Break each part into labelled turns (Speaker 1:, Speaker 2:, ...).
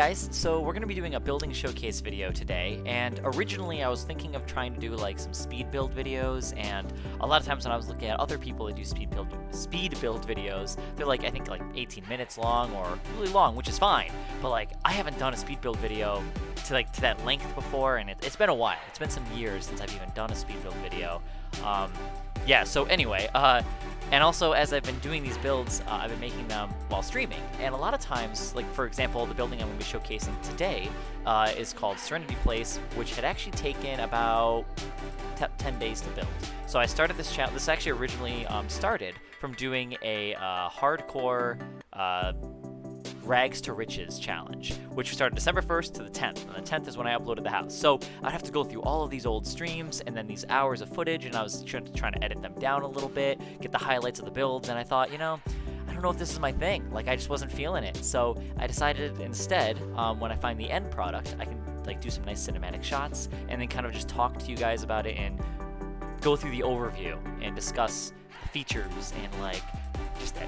Speaker 1: guys, so we're going to be doing a building showcase video today, and originally I was thinking of trying to do like some speed build videos, and a lot of times when I was looking at other people that do speed build videos, they're like, I think like 18 minutes long or really long, which is fine, but like I haven't done a speed build video to that length before, and it's been a while. It's been some years since I've even done a speed build video. Yeah, so anyway, and also as I've been doing these builds, I've been making them while streaming, and a lot of times, like for example, the building I'm going to be showcasing today is called Serenity Place, which had actually taken about 10 days to build. So I started this channel. This actually originally started from doing a hardcore rags to riches challenge, which started December 1st to the 10th, and the 10th is when I uploaded the house. So I'd have to go through all of these old streams and then these hours of footage, and I was trying to edit them down a little bit, get the highlights of the builds, and I thought, you know, I don't know if this is my thing. Like, I just wasn't feeling it. So I decided instead, when I find the end product, I can like do some nice cinematic shots and then kind of just talk to you guys about it and go through the overview and discuss the features and like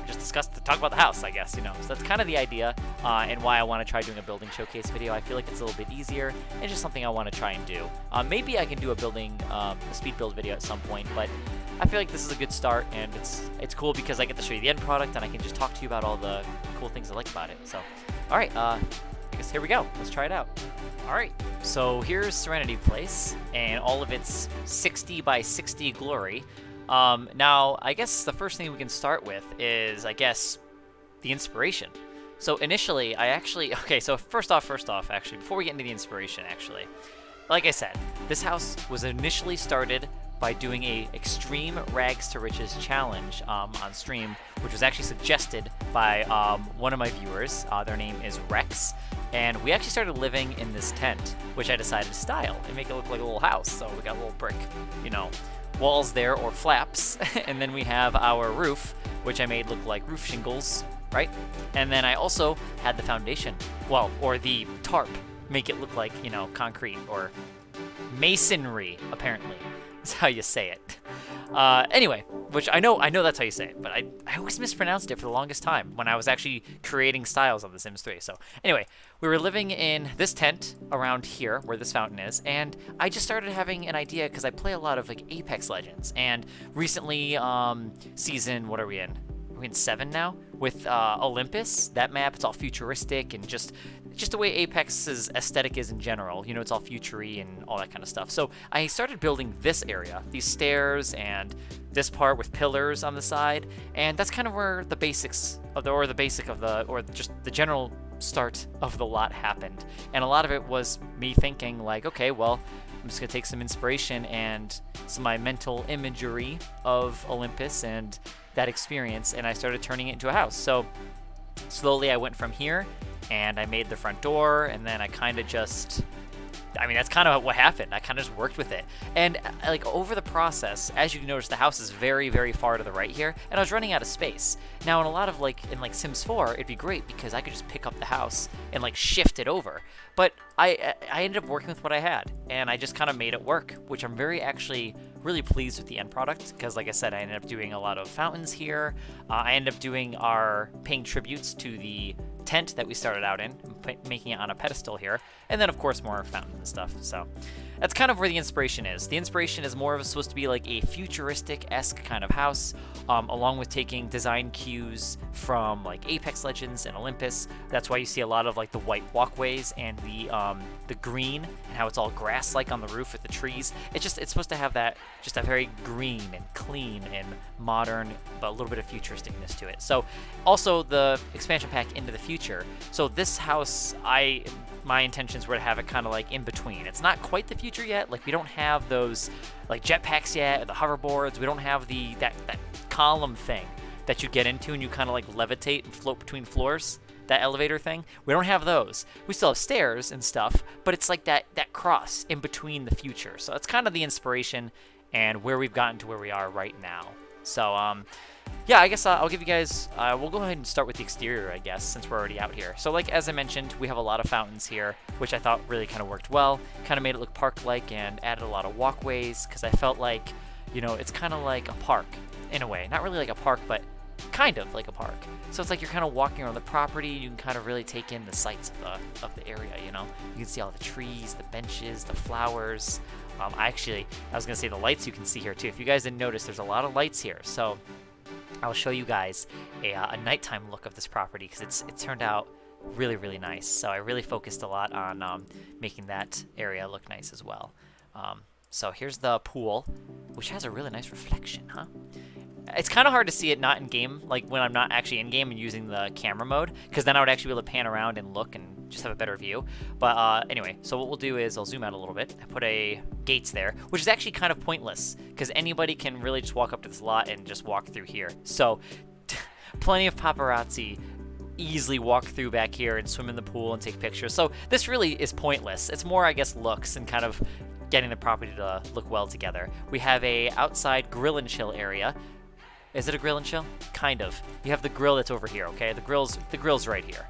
Speaker 1: just talk about the house, I guess, you know. So that's kind of the idea, and why I want to try doing a building showcase video. I feel like it's a little bit easier. It's just something I want to try and do. Maybe I can do a speed build video at some point, but I feel like this is a good start, and it's cool because I get to show you the end product, and I can just talk to you about all the cool things I like about it. So, all right, I guess here we go. Let's try it out. All right, so here's Serenity Place and all of its 60 by 60 glory. Now, I guess the first thing we can start with is, I guess, the inspiration. So initially, so first off, actually, before we get into the inspiration, actually, like I said, this house was initially started by doing a extreme rags to riches challenge on stream, which was actually suggested by one of my viewers. Their name is Rex, and we actually started living in this tent, which I decided to style and make it look like a little house. So we got a little brick, you know, walls there, or flaps, and then we have our roof, which I made look like roof shingles, right? And then I also had the foundation, well, or the tarp, make it look like, you know, concrete or masonry, apparently is how you say it. Anyway, which I know that's how you say it, but I always mispronounced it for the longest time when I was actually creating styles on The Sims 3. So anyway, we were living in this tent around here where this fountain is, and I just started having an idea because I play a lot of like Apex Legends, and recently season, what are we in? Are we in 7 now? With Olympus, that map, it's all futuristic and just the way Apex's aesthetic is in general. You know, it's all futury and all that kind of stuff. So I started building this area, these stairs and this part with pillars on the side, and that's kind of where the basics of just the general start of the lot happened. And a lot of it was me thinking like, okay, well, I'm just gonna take some inspiration and some of my mental imagery of Olympus and that experience, and I started turning it into a house. So slowly I went from here, and I made the front door, and then I kind of just, I mean, that's kind of what happened. I kind of just worked with it. And like over the process, as you can notice, the house is very, very far to the right here, and I was running out of space. Now in a lot of in Sims 4, it'd be great because I could just pick up the house and like shift it over. But I ended up working with what I had, and I just kind of made it work, which I'm actually really pleased with the end product, because like I said, I ended up doing a lot of fountains here. I ended up paying tributes to the tent that we started out in, making it on a pedestal here, and then of course more fountains and stuff. So that's kind of where the inspiration is. The inspiration is more of supposed to be like a futuristic-esque kind of house, along with taking design cues from like Apex Legends and Olympus. That's why you see a lot of like the white walkways and the green, and how it's all grass-like on the roof with the trees. It's supposed to have that, just a very green and clean and modern, but a little bit of futuristicness to it. So also the expansion pack Into the Future. So this house, my intentions were to have it kind of like in between. It's not quite the future yet. Like, we don't have those like jetpacks yet, or the hoverboards. We don't have that column thing that you get into and you kind of like levitate and float between floors. That elevator thing. We don't have those. We still have stairs and stuff, but it's like that cross in between the future. So it's kind of the inspiration and where we've gotten to where we are right now. So yeah, I guess I'll give you guys, we'll go ahead and start with the exterior, I guess, since we're already out here. So like, as I mentioned, we have a lot of fountains here, which I thought really kind of worked well. Kind of made it look park-like and added a lot of walkways, because I felt like, you know, it's kind of like a park in a way. Not really like a park, but kind of like a park. So it's like you're kind of walking around the property. You can kind of really take in the sights of the area, you know? You can see all the trees, the benches, the flowers. I was going to say the lights you can see here too. If you guys didn't notice, there's a lot of lights here. So I'll show you guys a nighttime look of this property because it turned out really, really nice. So I really focused a lot on making that area look nice as well. So here's the pool, which has a really nice reflection, huh? It's kind of hard to see it not in game, like when I'm not actually in game and using the camera mode, because then I would actually be able to pan around and look and just have a better view. But anyway, so what we'll do is I'll zoom out a little bit. I put a gates there, which is actually kind of pointless, because anybody can really just walk up to this lot and just walk through here. So plenty of paparazzi easily walk through back here and swim in the pool and take pictures. So this really is pointless. It's more, I guess, looks and kind of getting the property to look well together. We have a outside grill and chill area. Is it a grill and chill? Kind of. You have the grill that's over here, okay? The grill's right here.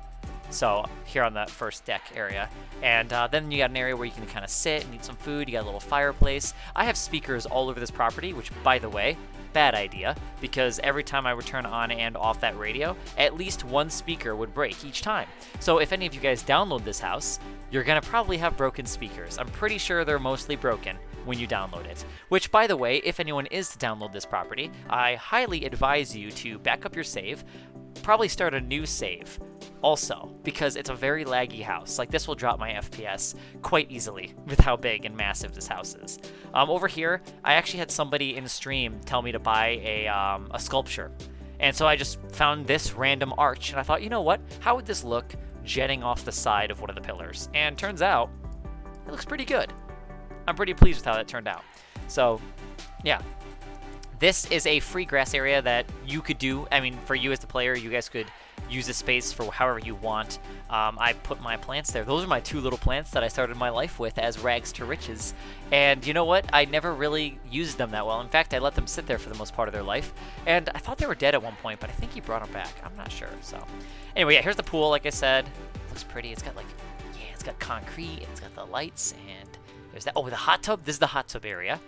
Speaker 1: So here on that first deck area. And then you got an area where you can kind of sit and eat some food. You got a little fireplace. I have speakers all over this property, which, by the way, bad idea, because every time I would turn on and off that radio, at least one speaker would break each time. So if any of you guys download this house, you're gonna probably have broken speakers. I'm pretty sure they're mostly broken when you download it. Which, by the way, if anyone is to download this property, I highly advise you to back up your save, probably start a new save also, because it's a very laggy house. Like, this will drop my FPS quite easily with how big and massive this house is. Over here, I actually had somebody in stream tell me to buy a sculpture. And so I just found this random arch, and I thought, you know what? How would this look jetting off the side of one of the pillars? And turns out, it looks pretty good. I'm pretty pleased with how that turned out. So, yeah. This is a free grass area that you could do. I mean, for you as the player, you guys could use the space for however you want. I put my plants there. Those are my two little plants that I started my life with as rags to riches. And you know what? I never really used them that well. In fact, I let them sit there for the most part of their life. And I thought they were dead at one point, but I think he brought them back. I'm not sure. So anyway, yeah, here's the pool. Like I said, looks pretty. It's got it's got concrete. It's got the lights, and there's that. Oh, the hot tub. This is the hot tub area.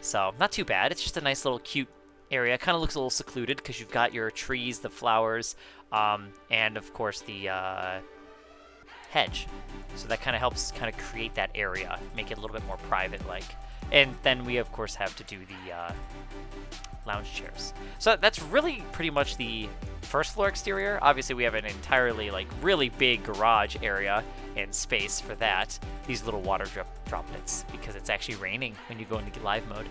Speaker 1: So not too bad. It's just a nice little cute area. Kind of looks a little secluded because you've got your trees, the flowers, and of course the hedge. So that kind of helps kind of create that area, make it a little bit more private-like. And then we of course have to do the lounge chairs. So that's really pretty much the first floor exterior. Obviously we have an entirely really big garage area and space for that. These little water droplets, because it's actually raining when you go into live mode.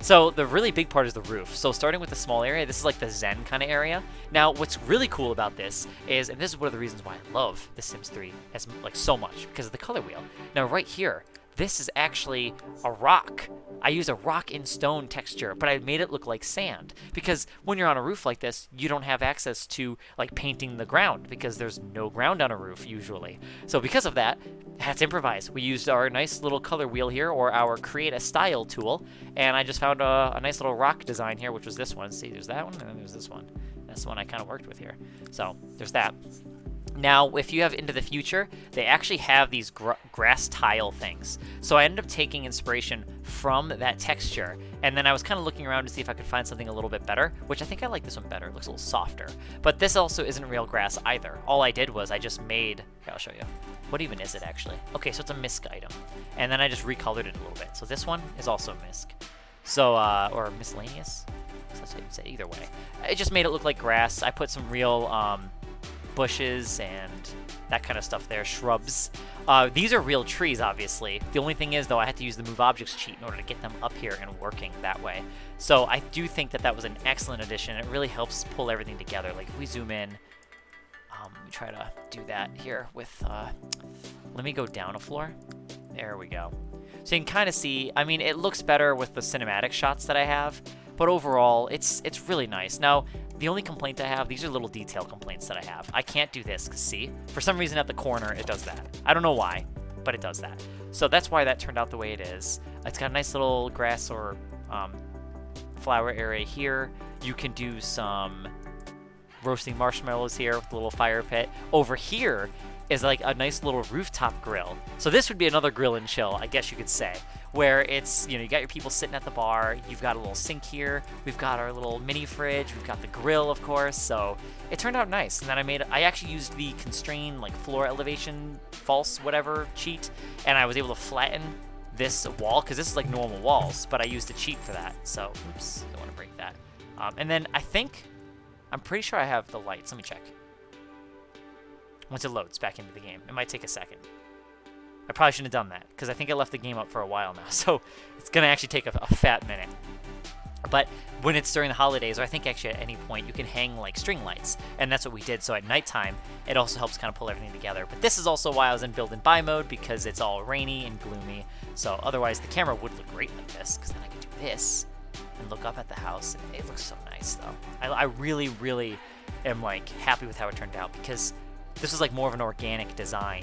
Speaker 1: So the really big part is the roof. So starting with the small area, this is like the zen kind of area. Now what's really cool about this is, and this is one of the reasons why I love The Sims 3 as so much, because of the color wheel. Now right here, this is actually a rock. I use a rock in stone texture, but I made it look like sand, because when you're on a roof like this, you don't have access to painting the ground, because there's no ground on a roof usually. So because of that, I had to improvise. We used our nice little color wheel here, or our create a style tool, and I just found a nice little rock design here, which was this one. See, there's that one, and then there's this one. That's the one I kind of worked with here. So there's that. Now, if you have Into the Future, they actually have these grass tile things. So I ended up taking inspiration from that texture, and then I was kind of looking around to see if I could find something a little bit better, which I think I like this one better. It looks a little softer. But this also isn't real grass either. All I did was I just made... Here, I'll show you. What even is it, actually? Okay, so it's a misc item. And then I just recolored it a little bit. So this one is also misc. So, or miscellaneous? That's how you say it. Either way. It just made it look like grass. I put some real... bushes and that kind of stuff there, shrubs. These are real trees, obviously. The only thing is, though, I had to use the Move Objects cheat in order to get them up here and working that way. So I do think that was an excellent addition. It really helps pull everything together. Like, if we zoom in, let me try to do that here with, let me go down a floor. There we go. So you can kind of see, I mean, it looks better with the cinematic shots that I have, but overall, it's really nice. Now, the only complaint I have, these are little detail complaints that I have. I can't do this, because see, for some reason at the corner, it does that. I don't know why, but it does that. So that's why that turned out the way it is. It's got a nice little grass or flower area here. You can do some roasting marshmallows here with a little fire pit. Over here is like a nice little rooftop grill. So this would be another grill and chill, I guess you could say, where it's, you know, you got your people sitting at the bar, you've got a little sink here, we've got our little mini fridge, we've got the grill, of course, so it turned out nice. And then I actually used the constrain, like, floor elevation, false, whatever, cheat, and I was able to flatten this wall, because this is like normal walls, but I used a cheat for that, so, oops, don't want to break that. And then I'm pretty sure I have the lights. Let me check. Once it loads back into the game, it might take a second. I probably shouldn't have done that, because I think I left the game up for a while now, so it's going to actually take a fat minute. But when it's during the holidays, or I think actually at any point, you can hang like string lights, and that's what we did. So at nighttime, it also helps kind of pull everything together. But this is also why I was in build and buy mode, because it's all rainy and gloomy. So otherwise, the camera would look great like this, because then I could do this and look up at the house, and it looks so nice, though. I really, really am like happy with how it turned out, because this was like more of an organic design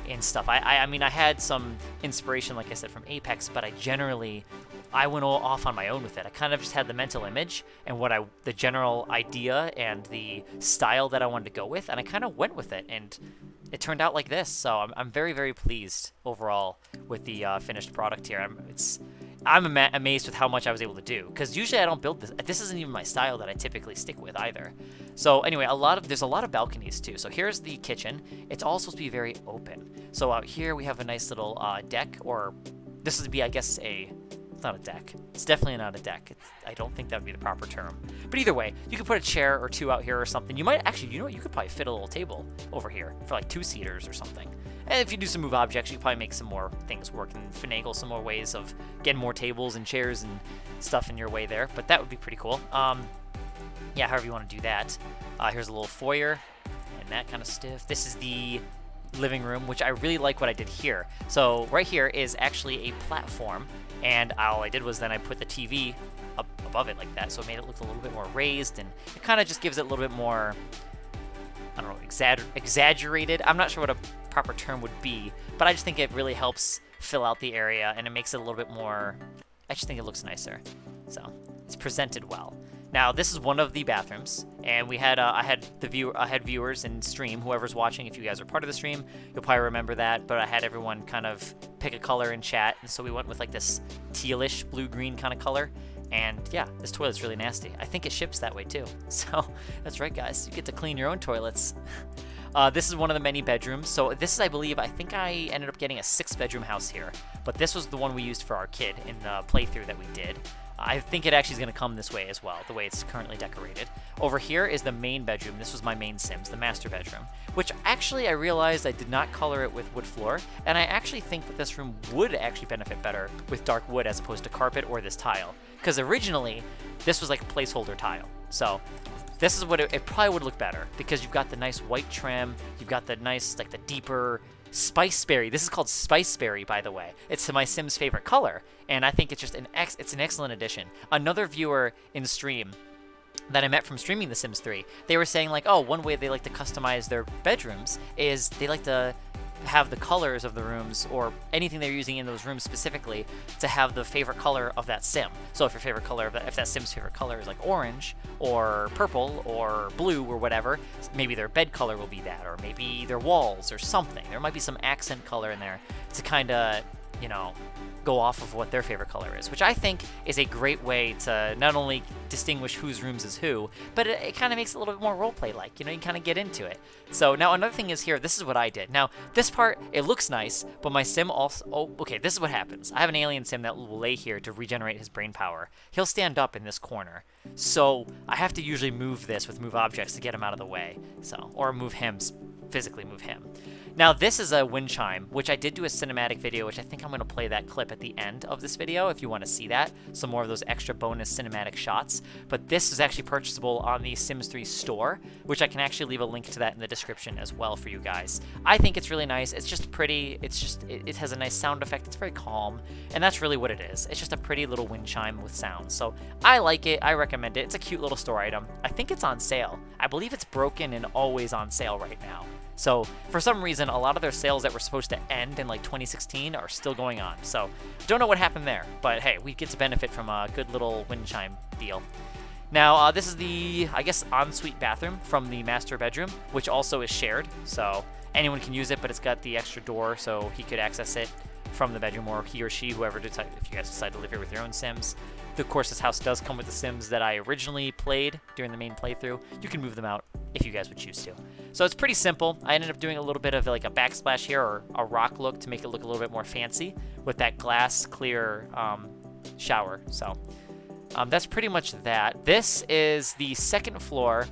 Speaker 1: and stuff. I mean, I had some inspiration, like I said, from Apex, but I went all off on my own with it. I kind of just had the mental image and the general idea and the style that I wanted to go with, and I kind of went with it, and it turned out like this. So I'm very, very pleased overall with the finished product here. I'm amazed with how much I was able to do, because usually I don't build this. This isn't even my style that I typically stick with either. So anyway, there's a lot of balconies too. So here's the kitchen. It's all supposed to be very open. So out here we have a nice little deck, or this would be, I guess, it's not a deck. It's definitely not a deck. I don't think that would be the proper term. But either way, you could put a chair or two out here or something. You might actually, you know what, you could probably fit a little table over here for like 2-seaters or something. And if you do some move objects, you can probably make some more things work and finagle some more ways of getting more tables and chairs and stuff in your way there. But that would be pretty cool. Yeah, however you want to do that. Here's a little foyer and that kind of stuff. This is the living room, which I really like what I did here. So right here is actually a platform, and all I did was then I put the TV up above it like that, so it made it look a little bit more raised, and it kind of just gives it a little bit more, I don't know, exaggerated. I'm not sure what a proper term would be, but I just think it really helps fill out the area, and it makes it a little bit more, I just think it looks nicer. So it's presented well. Now this is one of the bathrooms, and we had I had viewers in stream, whoever's watching. If you guys are part of the stream, you'll probably remember that. But I had everyone kind of pick a color in chat, and so we went with like this tealish blue-green kind of color. And yeah, this toilet's really nasty. I think it ships that way too. So that's right, guys. You get to clean your own toilets. This is one of the many bedrooms. So this is, I believe, I think I ended up getting a 6-bedroom house here. But this was the one we used for our kid in the playthrough that we did. I think it actually is going to come this way as well, the way it's currently decorated. Over here is the main bedroom. This was my main Sims, the master bedroom, which actually I realized I did not color it with wood floor, and I actually think that this room would actually benefit better with dark wood as opposed to carpet or this tile, because originally this was like a placeholder tile. So this is what it probably would look better, because you've got the nice white trim, you've got the nice, like the deeper Spiceberry. This is called Spiceberry, by the way. It's my Sim's favorite color, and I think it's just it's an excellent addition. Another viewer in stream that I met from streaming The Sims 3, they were saying like, oh, one way they like to customize their bedrooms is they like to have the colors of the rooms, or anything they're using in those rooms specifically, to have the favorite color of that sim. So if your favorite color, if that sim's favorite color is like orange or purple or blue or whatever, maybe their bed color will be that, or maybe their walls or something. There might be some accent color in there to kind of, you know, go off of what their favorite color is, which I think is a great way to not only distinguish whose rooms is who, but it kind of makes it a little bit more roleplay-like. You know, you kind of get into it. So now another thing is here, this is what I did. Now, this part, it looks nice, but my sim also, oh, okay, this is what happens. I have an alien sim that will lay here to regenerate his brain power. He'll stand up in this corner. So I have to usually move this with move objects to get him out of the way. So, or move him, physically move him. Now this is a wind chime, which I did do a cinematic video, which I think I'm going to play that clip at the end of this video if you want to see that, some more of those extra bonus cinematic shots. But this is actually purchasable on the Sims 3 store, which I can actually leave a link to that in the description as well for you guys. I think it's really nice. It's just pretty. It's just, it has a nice sound effect. It's very calm, and that's really what it is. It's just a pretty little wind chime with sound. So I like it. I recommend it. It's a cute little store item. I think it's on sale. I believe it's broken and always on sale right now. So for some reason, a lot of their sales that were supposed to end in like 2016 are still going on. So don't know what happened there, but hey, we get to benefit from a good little wind chime deal. Now, this is the, I guess, ensuite bathroom from the master bedroom, which also is shared. So anyone can use it, but it's got the extra door so he could access it from the bedroom, or he or she, whoever decide, if you guys decide to live here with your own Sims. Of course, this house does come with the Sims that I originally played during the main playthrough. You can move them out if you guys would choose to. So it's pretty simple. I ended up doing a little bit of like a backsplash here, or a rock look, to make it look a little bit more fancy with that glass clear shower. So that's pretty much that. This is the second floor,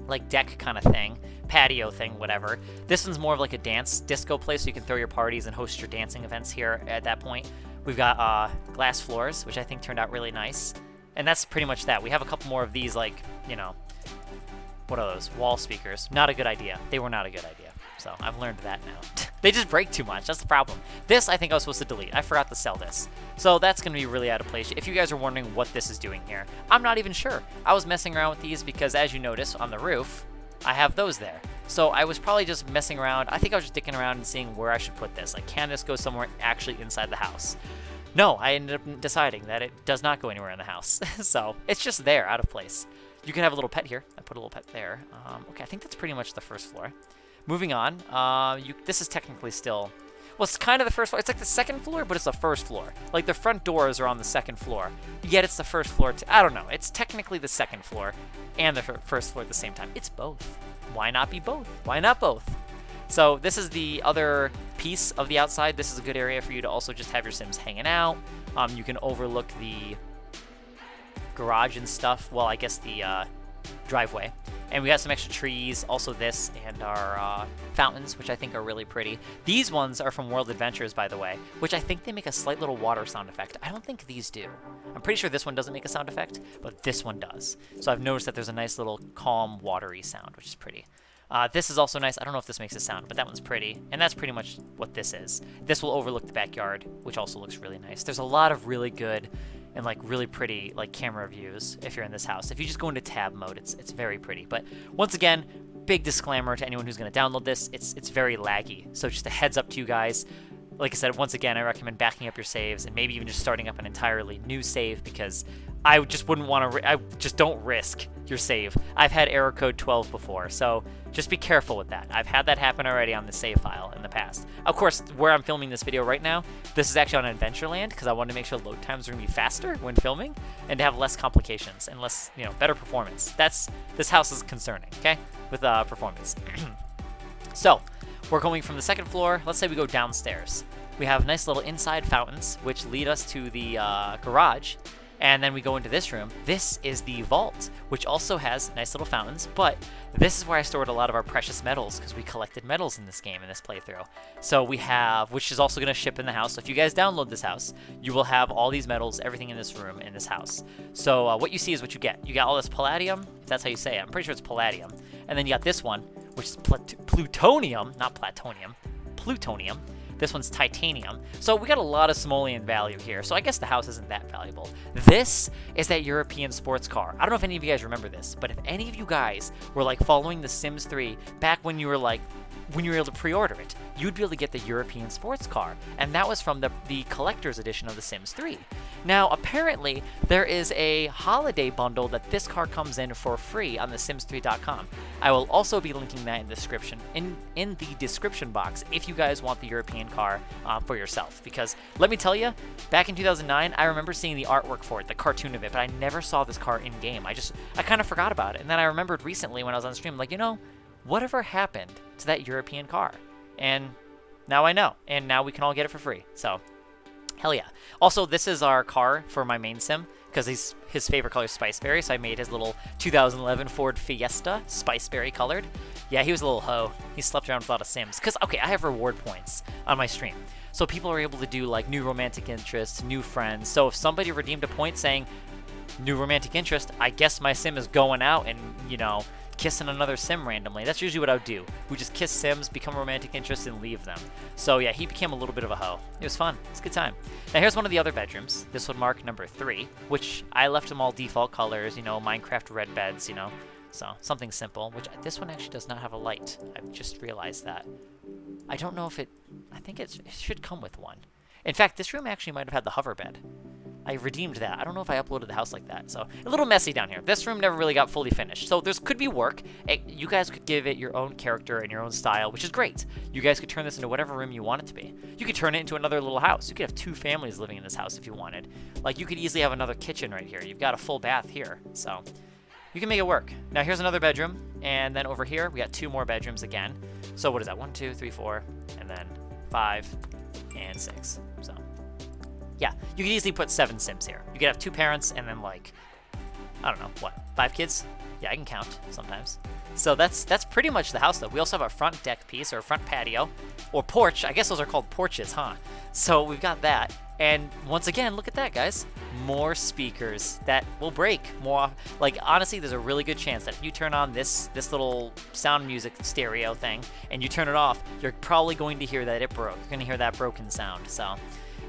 Speaker 1: like deck kind of thing, patio thing, whatever. This one's more of like a dance disco place, so you can throw your parties and host your dancing events here at that point. We've got glass floors, which I think turned out really nice. And that's pretty much that. We have a couple more of these, like, you know, what are those? Wall speakers. Not a good idea. They were not a good idea. So I've learned that now. They just break too much. That's the problem. This, I think I was supposed to delete. I forgot to sell this. So that's going to be really out of place. If you guys are wondering what this is doing here, I'm not even sure. I was messing around with these because, as you notice, on the roof, I have those there. So I was probably just messing around. I think I was just dicking around and seeing where I should put this. Like, can this go somewhere actually inside the house? No, I ended up deciding that it does not go anywhere in the house. So it's just there, out of place. You can have a little pet here. I put a little pet there. Okay, I think that's pretty much the first floor. Moving on, this is technically still... Well, it's kind of the first floor. It's like the second floor, but it's the first floor. Like, the front doors are on the second floor, yet it's the first floor. I don't know. It's technically the second floor and the first floor at the same time. It's both. Why not be both? Why not both? So this is the other piece of the outside. This is a good area for you to also just have your Sims hanging out. You can overlook the garage and stuff. Well, I guess the driveway. And we got some extra trees, also this, and our fountains, which I think are really pretty. These ones are from World Adventures, by the way, which I think they make a slight little water sound effect. I don't think these do. I'm pretty sure this one doesn't make a sound effect, but this one does. So I've noticed that there's a nice little calm, watery sound, which is pretty. This is also nice. I don't know if this makes a sound, but that one's pretty. And that's pretty much what this is. This will overlook the backyard, which also looks really nice. There's a lot of really good and like really pretty like camera views if you're in this house. If you just go into tab mode, it's very pretty. But once again, big disclaimer to anyone who's going to download this, it's very laggy. So just a heads up to you guys. Like I said, once again, I recommend backing up your saves and maybe even just starting up an entirely new save, because I just wouldn't want to, I just don't risk your save. I've had error code 12 before, so just be careful with that. I've had that happen already on the save file in the past. Of course, where I'm filming this video right now, this is actually on Adventureland, because I wanted to make sure load times are going to be faster when filming and to have less complications and less, you know, better performance. This house is concerning, okay, with performance. So, we're going from the second floor. Let's say we go downstairs. We have nice little inside fountains, which lead us to the garage. And then we go into this room. This is the vault, which also has nice little fountains, but this is where I stored a lot of our precious metals, because we collected metals in this game, in this playthrough. So we have, which is also going to ship in the house. So if you guys download this house, you will have all these metals, everything in this room, in this house. So what you see is what you get. You got all this palladium, if that's how you say it. I'm pretty sure it's palladium. And then you got this one, which is plutonium, not platonium, plutonium. This one's titanium. So we got a lot of simoleon value here. So I guess the house isn't that valuable. This is that European sports car. I don't know if any of you guys remember this, but if any of you guys were like following The Sims 3 back when you were like, when you were able to pre-order it, you'd be able to get the European sports car. And that was from the collector's edition of The Sims 3. Now, apparently, there is a holiday bundle that this car comes in for free on thesims3.com. I will also be linking that in the description, in the description box, if you guys want the European car for yourself. Because let me tell you, back in 2009, I remember seeing the artwork for it, the cartoon of it, but I never saw this car in game. I kind of forgot about it. And then I remembered recently when I was on stream, like, you know, whatever happened to that European car? And now I know, and now we can all get it for free. So, hell yeah. Also, this is our car for my main sim, because his favorite color is Spiceberry, so I made his little 2011 Ford Fiesta Spiceberry colored. Yeah, he was a little hoe. He slept around with a lot of Sims. Because, okay, I have reward points on my stream. So people are able to do, like, new romantic interests, new friends. So if somebody redeemed a point saying, new romantic interest, I guess my sim is going out and, you know, kissing another sim randomly. That's usually what I would do. We just kiss sims, become romantic interests, and leave them. So yeah, he became a little bit of a hoe. It was fun. It's a good time. Now here's one of the other bedrooms. This would mark number 3, which I left them all default colors, you know, Minecraft red beds, you know. So something simple, which this one actually does not have a light. I've just realized that. I don't know if I think it should come with one. In fact, this room actually might have had the hover bed. I redeemed that. I don't know if I uploaded the house like that. So a little messy down here. This room never really got fully finished. So there's could be work. You guys could give it your own character and your own style, which is great. You guys could turn this into whatever room you want it to be. You could turn it into another little house. You could have 2 families living in this house if you wanted. Like, you could easily have another kitchen right here. You've got a full bath here. So you can make it work. Now here's another bedroom. And then over here, we got 2 more bedrooms again. So what is that? 1, 2, 3, 4, and then 5 and 6. So yeah, you could easily put 7 Sims here. You could have 2 parents and then, like, I don't know, what, 5 kids? Yeah, I can count sometimes. So that's pretty much the house, though. We also have a front deck piece, or a front patio, or porch. I guess those are called porches, huh? So we've got that. And once again, look at that, guys. More speakers that will break more. Like, honestly, there's a really good chance that if you turn on this little sound music stereo thing and you turn it off, you're probably going to hear that it broke. You're going to hear that broken sound. So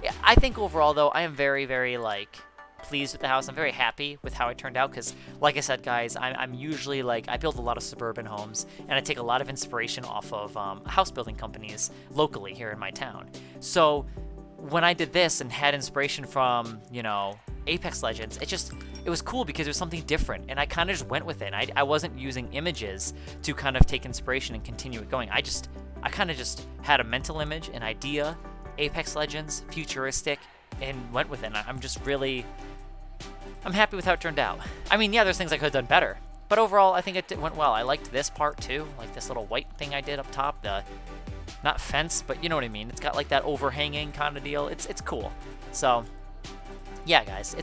Speaker 1: yeah, I think overall, though, I am very, very, like, pleased with the house. I'm very happy with how it turned out because, like I said, guys, I'm usually, like, I build a lot of suburban homes, and I take a lot of inspiration off of house building companies locally here in my town. So when I did this and had inspiration from, you know, Apex Legends, it was cool because it was something different, and I kind of just went with it. I wasn't using images to kind of take inspiration and continue it going. I kind of just had a mental image, an idea, Apex Legends, futuristic, and went with it. And I'm happy with how it turned out. I mean, yeah, there's things I could have done better, but overall, I think it went well. I liked this part too, like this little white thing I did up top, the, not fence, but you know what I mean. It's got like that overhanging kind of deal. It's cool. So yeah, guys,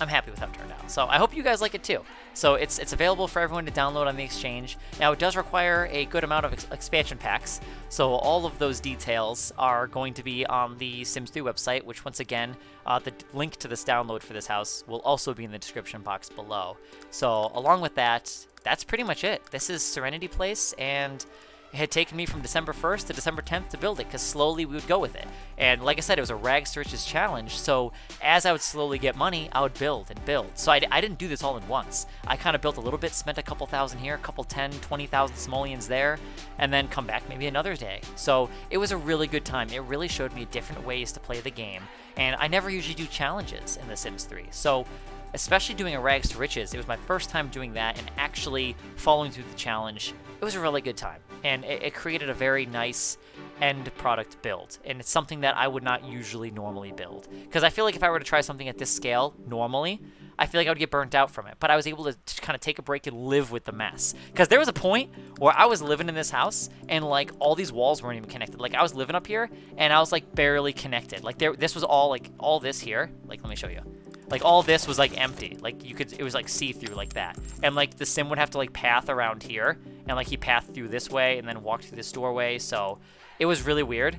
Speaker 1: I'm happy with how it turned out. So I hope you guys like it too. So it's available for everyone to download on the exchange. Now, it does require a good amount of expansion packs. So all of those details are going to be on the Sims 3 website, which once again, the link to this download for this house will also be in the description box below. So along with that, that's pretty much it. This is Serenity Place, and it had taken me from December 1st to December 10th to build it, because slowly we would go with it. And like I said, it was a rags to riches challenge, so as I would slowly get money, I would build and build. So I didn't do this all in once. I kind of built a little bit, spent a couple thousand here, a couple 10, 20,000 simoleons there, and then come back maybe another day. So it was a really good time. It really showed me different ways to play the game, and I never usually do challenges in The Sims 3. So especially doing a rags to riches, it was my first time doing that and actually following through the challenge. It was a really good time, and it created a very nice end product build, and it's something that I would not usually normally build, because I feel like if I were to try something at this scale normally, I feel like I would get burnt out from it. But I was able to kind of take a break and live with the mess, because there was a point where I was living in this house and like all these walls weren't even connected. Like I was living up here and I was like barely connected. Like this was all like all this here, like let me show you. Like all this was like empty. Like it was like see-through like that. And like the sim would have to like path around here, and like he pathed through this way and then walked through this doorway. So it was really weird,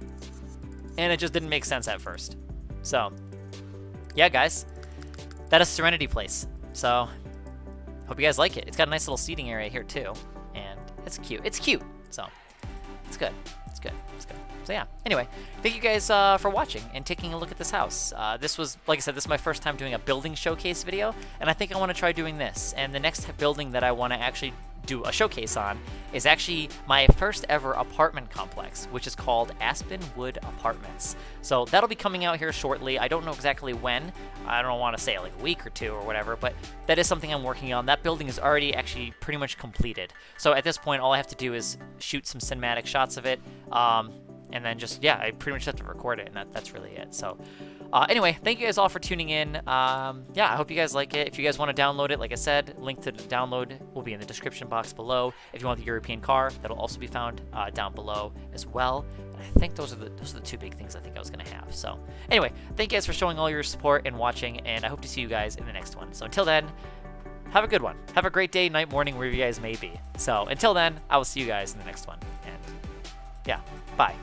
Speaker 1: and it just didn't make sense at first. So yeah, guys, that is Serenity Place. So hope you guys like it. It's got a nice little seating area here too, and it's cute. It's cute. So it's good. It's good. It's good. So yeah, anyway, thank you guys for watching and taking a look at this house. This was, like I said, this is my first time doing a building showcase video, and I think I want to try doing this. And the next building that I want to actually do a showcase on is actually my first ever apartment complex, which is called Aspenwood Apartments. So that'll be coming out here shortly. I don't know exactly when. I don't want to say like a week or two or whatever, but that is something I'm working on. That building is already actually pretty much completed. So at this point, all I have to do is shoot some cinematic shots of it. And then just, yeah, I pretty much have to record it, and that's really it. So anyway, thank you guys all for tuning in. Yeah, I hope you guys like it. If you guys want to download it, like I said, link to the download will be in the description box below. If you want the European car, that'll also be found down below as well. And I think those are the 2 big things I think I was going to have. So anyway, thank you guys for showing all your support and watching, and I hope to see you guys in the next one. So until then, have a good one. Have a great day, night, morning, wherever you guys may be. So until then, I will see you guys in the next one. And yeah, bye.